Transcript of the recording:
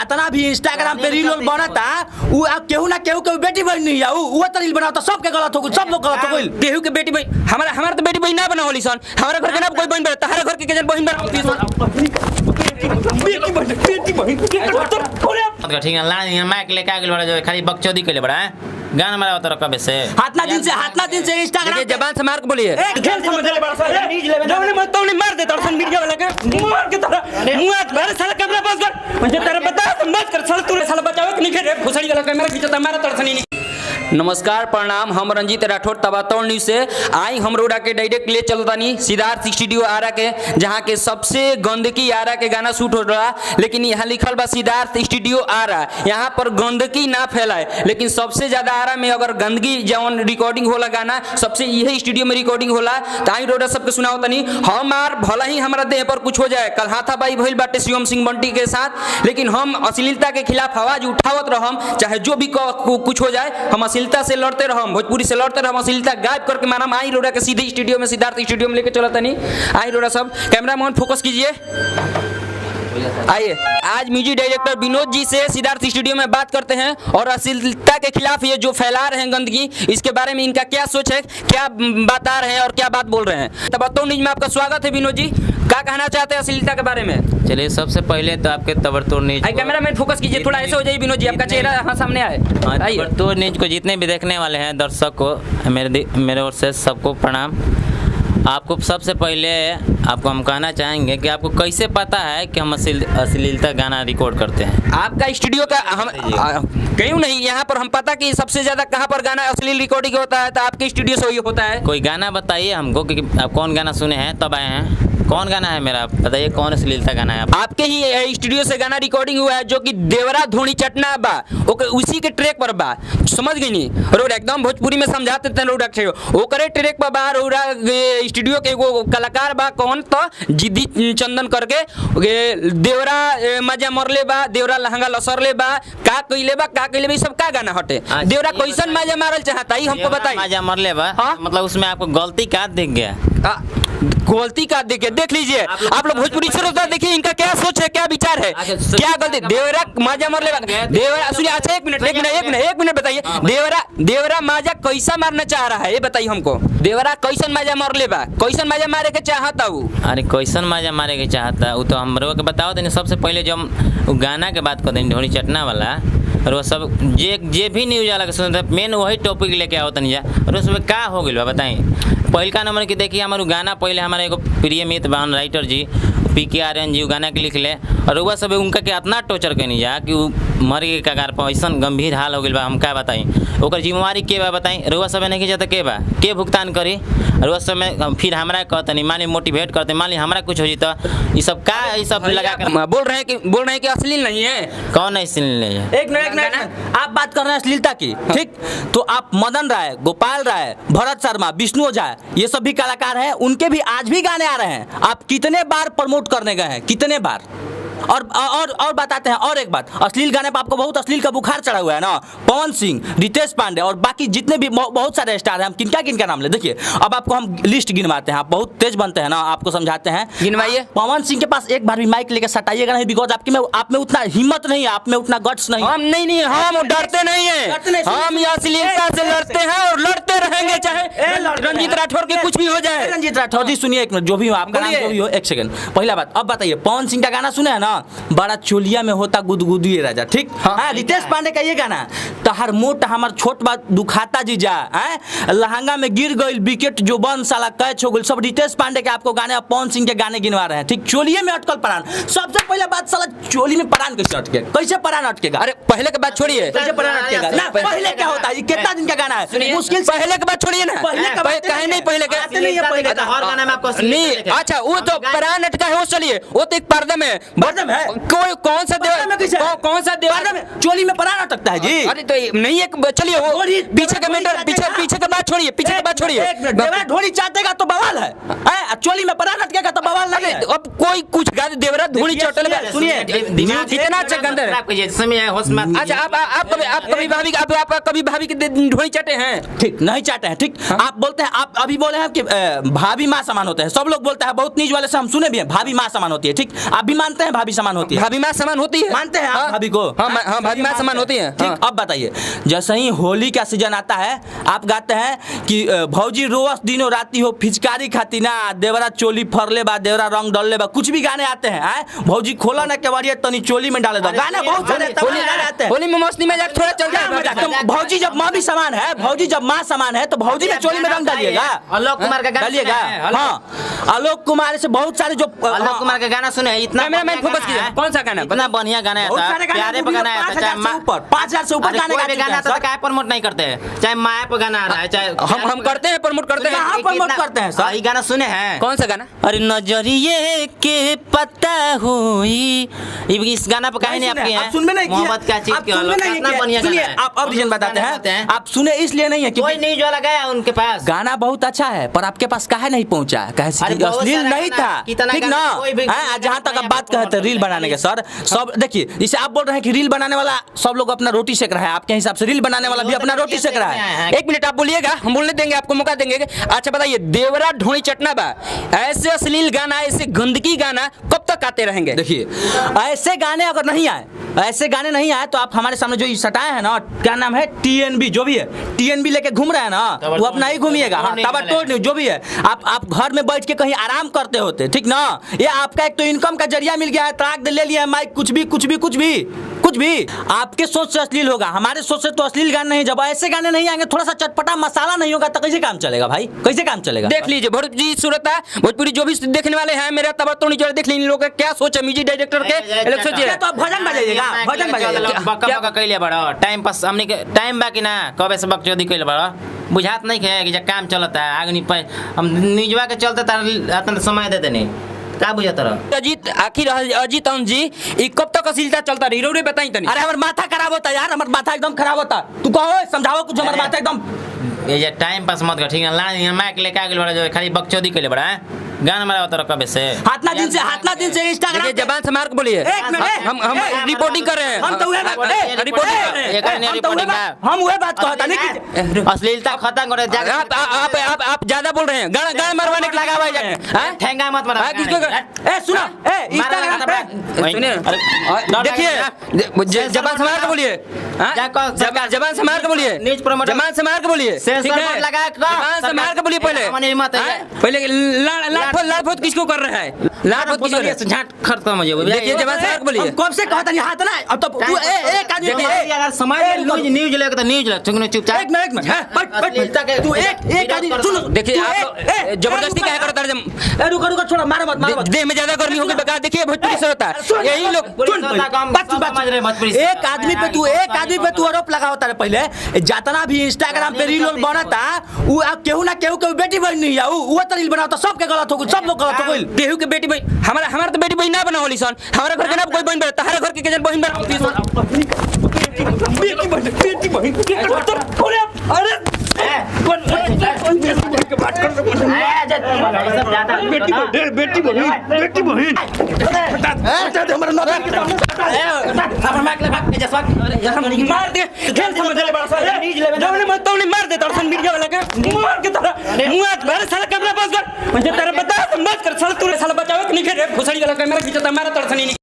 इतना भी इंस्टाग्राम पे रील बनाता उ केहू ना केहू के बेटी बहन नहीं है उ तो रील बनाता सबके गलत हो सब लोग गलत हो गइल। केहू के बेटी बहन हमारा तो बेटी बहन ना बनावली सन। हमारा घर के ना कोई बहन बना तारा घर के जन बहन बनावती सन। बेटी बहन ठीक है ला माइक लेके आ गेल बड़ा जो खाली बकचोदी कइले बड़ा गाना मारा होता कबे से हाथना दिन से इंस्टाग्राम जबान से मार के बोलिए खेल समझ ले बड़ा सा जब मैं तो मार देता और मीडिया वाला के मार के तरह मुंह मारे साला कैमरा बंद कर मुझे तेरे बता बंद कर साला तू साला बचाओ कि नहीं रे घुसड़ी वाला कैमरा खींचता मारा तरसनी नहीं। नमस्कार प्रणाम, हम रंजीत राठौर तबातौर न्यूज से आई हम रोड़ा के डायरेक्ट ले चलतानी सिद्धार्थ स्टूडियो आरा के, जहाँ के सबसे गंदगी आरा के गाना शूट हो रहा। लेकिन यहाँ लिखल बा सिद्धार्थ स्टूडियो आरा, यहाँ पर गंदगी ना फैलाए। लेकिन सबसे ज्यादा आरा में अगर गंदगी जौन रिकॉर्डिंग होला गाना सबसे यही स्टूडियो में रिकॉर्डिंग होला। तो आई रोड़ा सबके सुनाओ तनी हमार भला ही हमारा देह पर कुछ हो जाए, कल हाथापाई भइल बाटे शिवम सिंह बंटी के साथ, लेकिन हम अश्लीलता के खिलाफ आवाज उठावत रहम, चाहे जो भी कुछ हो जाए हम अश्लीलता से लड़ते रहम, भोजपुरी से लड़ते रहम, अश्लीलता गायब करके मानम। आई रोड़ा के सीधे स्टूडियो में सिद्धार्थ स्टूडियो में लेके चला तनी। आई रोड़ा सब कैमरा मैन फोकस कीजिए। आइए आज म्यूजिक डायरेक्टर विनोद जी से सिद्धार्थ स्टूडियो में बात करते हैं और अश्लीलता के खिलाफ ये जो फैला रहे हैं गंदगी, इसके बारे में इनका क्या सोच है, क्या बता रहे हैं और क्या बात बोल रहे हैं। तबातौर न्यूज में आपका स्वागत है। विनोद जी क्या कहना चाहते हैं अश्लीलता के बारे में? चलिए सबसे पहले तो आपके तबातौर न्यूज कैमरा मैन फोकस कीजिए, थोड़ा ऐसे हो जाइए विनोद जी, आपका चेहरा यहाँ सामने आए। तबातौर न्यूज को जितने भी देखने वाले हैं दर्शक को मेरे ओर से सबको प्रणाम। आपको सबसे पहले आपको हम कहना चाहेंगे कि आपको कैसे पता है कि हम अश्लीलता गाना रिकॉर्ड करते हैं? आपका स्टूडियो का हम क्यों नहीं, यहाँ पर हम पता कि सबसे ज्यादा कहाँ पर गाना अश्लील रिकॉर्डिंग होता है तो आपके स्टूडियो से ही होता है। कोई गाना बताइए हमको कि आप कौन गाना सुने हैं तब आए हैं। कौन गाना है मेरा बताइए, कौन अश्लीलता गाना है? आपके ही स्टूडियो से गाना रिकॉर्डिंग हुआ है जो कि देवरा धोनी चटना बा, उसी के ट्रैक पर बा, समझ गई नहीं रोड एकदम भोजपुरी में समझाते थे रोड ओकरे ट्रैक पर बा। रोड़ा स्टूडियो के एगो कलाकार बा कौन तो जिद्दी चंदन करके देवरा मजा मरले बा, देवरा लहंगा लसरले बा, का कइले बा सब का गाना हटे। देवरा कैसन मजा मारल चाहता ही हमको बताइए। मजा मरले बा मतलब उसमें आपको गलती का दिख गया? गलती का देखिए, देख लीजिए आप लोग भोजपुरी श्रोता, देखिए इनका क्या सोच है, क्या विचार है, क्या गलती। देवरा माजा मर ले देवरा सुनिए। अच्छा एक मिनट बताइए, देवरा माजा कैसा मारना चाह रहा है ये बताइए हमको। देवरा कैसन माजा मर ले बा, कैसन माजा मारे के चाहता हूँ? अरे कैसन माजा मारे के चाहता वो तो हम लोग के बताओ देने। सबसे पहले जो हम गाना के बात करते हैं ढोनी चटना वाला, और वो सब जे भी न्यूज वाला के सुनते मेन वही टॉपिक लेके आओ तनी जा, और उसमें क्या हो गया बताई। पहल का नंबर की देखिए हमारे गाना पहले हमारे एगो प्रिय मित्र बान राइटर जी PK जी गाना के लिख ले, और वह सब उनका के इतना टॉर्चर करनी जा कि मर के कगार पर ऐसा गंभीर हाल हो गया बा। हम क्या बताई ओकर जिम्मेवारी के बा बताई? रुआ सब नहीं जाता के बा के भुगतान करी? रुआ सब में फिर हमारा कहते नहीं मान ली मोटिवेट करते, मान ली हमारा कुछ हो जाता ये सब का ये सब लगा कर बोल रहे हैं कि अश्लील नहीं है। कौन अश्लील नहीं है? एक मिनट आप बात कर रहे हैं अश्लीलता की, ठीक? तो आप मदन राय, गोपाल राय, भरत शर्मा, विष्णु ओझा ये सब भी कलाकार हैं, उनके भी आज भी गाने आ रहे हैं। आप कितने बार प्रमोट करने गए हैं, कितने बार? और बताते हैं और एक बात, अश्लील गाने पर आपको बहुत अश्लील का बुखार चढ़ा हुआ है ना। पवन सिंह, रितेश पांडे और बाकी जितने भी बहुत सारे स्टार हैं, हम किनका नाम ले देखिए। अब आपको हम लिस्ट गिनवाते हैं, आप बहुत तेज बनते हैं ना, आपको समझाते हैं। गिनवाइए। पवन सिंह के पास एक बार भी माइक लेकर सटाइएगा नहीं, बिकॉज आप में उतना हिम्मत नहीं है, आप में उतना गट्स नहीं। हम नहीं हम डरते नहीं है, हम अश्लीलता से लड़ते हैं और लड़ते रहेंगे चाहे रंजीत राठौर के कुछ भी हो जाए। रंजीत राठौर जी सुनिए एक मिनट, जो भी हो आपका नाम जो भी हो, एक सेकंड। पहला बात अब बताइए, पवन सिंह का गाना सुने है ना, बड़ा चोलिया में होता गुदगुदी राजा, ठीक? हाँ, रितेश पांडे का ये गाना तहर मोट हमार छोट बात दुखाता जीजा, लहंगा में गिर गई विकेट जो बन साला कैच हो गई, सब रितेश पांडे के आपको गाने, पवन सिंह के गाने गिनवा रहे हैं, ठीक? चोलिए में अटकल परान। सबसे पहले बात साला चोली में परान कैसे अटके, कैसे परान अटकेगा? अरे पहले के बात छोड़िए, कैसे परान अटकेगा ना? पहले क्या होता है, कितना दिन का गाना है, मुश्किल पहले के बात छोड़िए ना, कहे नहीं पहले का हर गाना में आपको नहीं। अच्छा वो तो परान अटका है, वो चलिए वो तो एक पर्दा में है कोई कौन सा देवर में चोली में परान अटकता है जी? अरे तो नहीं एक चलिए वो पीछे का मैटर, पीछे का बात छोड़िए, पीछे का बात छोड़िए। देवरा ढोली चाटेगा तो बवाल है, चोली में परान अटकेगा तो बवाल नहीं है। अब कोई कुछ गा देवरा ढोली चटल में सुनिए कितना अच्छा गंदर है। समय होश में। अच्छा आप कभी भाभी के ढोली चाटे हैं? ठीक नहीं चाटे हैं, ठीक? आप बोलते हैं, आप अभी बोले हैं कि भाभी माँ समान होते हैं, सब लोग बोलते हैं, बहुत न्यूज वाले से हम सुने भी हैं भाभी माँ समान होती है, ठीक? आप भी मानते हैं भाभी भाभी समान होती है? भाभी माँ समान होती है। मानते हैं आप हाँ, भाभी को? हाँ भाभी माँ समान होती है। ठीक, अब बताइए, जैसे ही होली का सीजन आता है आप गाते हैं कि भौजी रोवस दिनों राती हो फिचकारी खाती ना, देवरा चोली फरले बा, देवरा रंग डलले बा, कुछ भी गाने आते हैं। भौजी खोला ना केवड़िया तनी चोली में डाले दो, गाने बहुत सारे गाने आते हैं। होली में मस्ती मजाक थोड़ा चलता है। भौजी जब माँ भी समान है, भौजी जब माँ समान है तो भौजी में चोली में रंग डालिएगा, आलोक कुमार का गाना डालिएगा। हाँ, आलोक कुमार से बहुत सारे जो आलोक कुमार का गाना सुने, इतना कैमरामैन फोकस कीजिए, कौन सा गाना? इतना बढ़िया गाना बहुत आता सारे है, प्यारे पे गाना आता है, चाहे 5,000 से ऊपर गाने कोई भी गाना आता है काहे प्रमोट नहीं करते हैं, चाहे माया पे गाना आ रहा है, चाहे हम करते हैं, प्रमोट करते हैं। कहाँ प्रमोट करते हैं सर? ये गाना सुने हैं? कौन सा गाना? अरे नजरिए के पता हुई, इस गाना पे काहे नहीं आपके हैं? सुनने नहीं किया, मोहब्बत क्या चीज के हो, कितना बढ़िया सुनिए, गाना है। आप अब रीजन बताते हैं, आप सुने इसलिए नहीं है कोई क्योंकि न्यूज वाला गया उनके पास, गाना बहुत अच्छा है पर आपके पास काहे नहीं पहुंचा? अरे बहुत अश्लील सारा नहीं गाना, था, कितना ठीक गाना, ना? कोई भी जहाँ तक आप बात कहते हैं रील बनाने के, सर सब देखिए, इसे आप बोल रहे हैं कि रील बनाने वाला सब लोग अपना रोटी सेक रहा है, आपके हिसाब से रील बनाने वाला भी अपना रोटी सेक रहा है। एक मिनट आप बोलिएगा, हम बोलने देंगे, आपको मौका देंगे। अच्छा बताइए, देवरा ढोणी चटना बा, ऐसे अश्लील गाना, ऐसे गंदगी गाना कब तक आते रहेंगे? देखिए, ऐसे गाने अगर नहीं आए, ऐसे गाने नहीं आए तो आप हमारे सामने जो सटाए हैं ना, क्या नाम है, टीएनबी, जो भी है टीएनबी लेके घूम रहे हैं ना, वो अपना ही घूमिएगा। हाँ, ताबड़तोड़ न्यूज़ जो भी है, आप घर में बैठ के कहीं आराम करते होते, ठीक ना? ये आपका एक तो इनकम का जरिया मिल गया है, तलाक ले लिया है माइक, कुछ भी आपके सोच से अश्लील होगा, हमारे सोच से तो अश्लील गाने नहीं। जब ऐसे गाने नहीं आएंगे, थोड़ा सा चटपटा मसाला नहीं होगा तो कैसे काम चलेगा भाई? कैसे काम चलेगा? देख लीजिए भोजपुरी सूरत है, भोजपुरी जो भी देखने वाले हैं, मेरा ताबड़तोड़ न्यूज़ देख लीजिए, इन लोगों का क्या सोच है, म्यूजिक डायरेक्टर के अलग सोचिए। तो आप भजन बजाइएगा, भजन बजाइएगा। बक्का कइले बड़ा टाइम पास, हमने के टाइम बाकी ना, कबे से बकचोदी कइले बड़ा, बुझात नहीं है कि जब काम चलता है आगे नहीं पे, हम न्यूज़वा के चलते तार समय देते नहीं, का बुझाता रहा? अजीत, आखिर अजीत जी, ये कब तक अश्लीलता चलता रही? रो रे बताई तनी। अरे हमारा माथा खराब होता है यार, हमारा माथा एकदम खराब होता। तू कहो, समझाओ कुछ, हमारा माथा एकदम ये टाइम पास मत कर, ठीक है? लाइन माइक लेके आगे बड़ा, जो खाली बकचोदी कइले बड़ा है, गाना मारा होता कबे से, हाथना दिन से इंस्टाग्राम देखिए, जबान से मार के बोलिए, हम रिपोर्टिंग कर रहे हैं, हम तो वही बात हम वही बात कहता नहीं कि अश्लीलता खत्म करे, आप ज्यादा बोल रहे हैं, गाना मरवाने के लगा हुआ है, ठेंगा मत मारा। किसको? ए सुनो, ए इंस्टाग्राम पे सुनिए, देखिए, जबान से मार के बोलिए, जबान से मार के बोलिए, न्यूज़ प्रमोटर जबान से मार के बोलिए, ठीक है? जबान से मार के बोलिए पहले लाल फोत किसको कर रहा है? लाल फोत किसको? झाट खत्म हो जाए, देखिए, जबान से मार के बोलिए। हम कब से कहता नहीं हाथ ना, अब तो तू एक आदमी अगर समाज में न्यूज़ लेके तो न्यूज़ ले, चुपचाप एक मिनट तू एक आदमी सुन। देखिए, आप जबरदस्ती क्या करता है? रुको छोड़ो, मारो मत। देह में ज्यादा गर्मी होगी, बता। देखिए, भोजपुरी से होता है, यही लोग एक आदमी पे तू आरोप लगा होता है। पहले जितना भी इंस्टाग्राम पे रील बनता, वो केहू ना केहू के बेटी बहन नहीं है, वो तो रील बनाता, सबके गलत हो गई, सब लोग गलत हो गई। केहू के बेटी बहन, हमारा तो बेटी बहन ना बना होली सन, हमारा घर के ना कोई बहन बना, हमारे घर के जन बहन बना मार दे, खेल समझ ले बड़ा सा, जब मैं तो नहीं मार देता और मीडिया वाला के मार के तरह मुंह मेरे साला कैमरा बंद कर, मुझे तेरा बता बंद कर, साला तूने साला बचाओ कि नहीं? घुसड़ी वाला कैमरा खींचता, मारा तड़सनी।